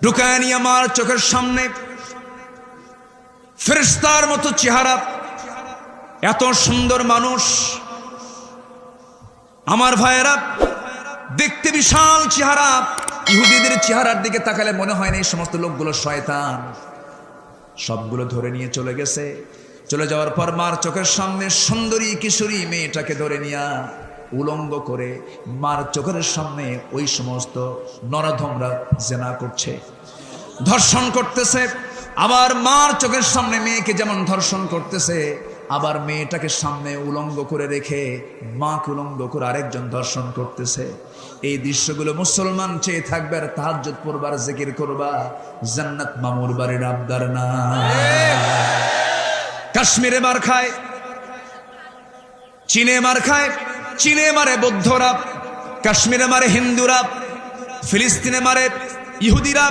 ঢুকায় নিয়ে আমার চোখের সামনে ফেরেশতার মতো চেহারা, এত সুন্দর মানুষ। আমার ভাইয়েরা, দেখতে বিশাল চেহারা। ইহুদিদের চেহারার দিকে তাকালে মনে হয় না এই সমস্ত লোকগুলো শয়তান। সবগুলো ধরে নিয়ে চলে গেছে। চলে যাওয়ার পর মার চোখের সামনে সুন্দরী কিশোরী মেয়েটাকে ধরে নিয়ে উলঙ্গ করে মার চোখের সামনে ওই সমস্ত নরাধমরা জেনা করছে, ধর্ষণ করতেছে। আবার মার চোখের সামনে মেয়েকে যেমন ধর্ষণ করতেছে, আবার মেয়েটাকে সামনে উলঙ্গ করে রেখে মাকে উলঙ্গ করে আরেকজন ধর্ষণ করতেছে। এই দৃশ্যগুলো মুসলমান চেয়ে থাকবে আর তাহাজ্জুদ পড়বার, জিকির করবা, জান্নাত মামুর বাড়ির আবদার না। কাশ্মীরে মার খায়, চীনে মার খায়, চীনে মারে বৌদ্ধরা, কাশ্মীরে মারে হিন্দুরা, ফিলিস্তিনে মারে ইহুদিরা।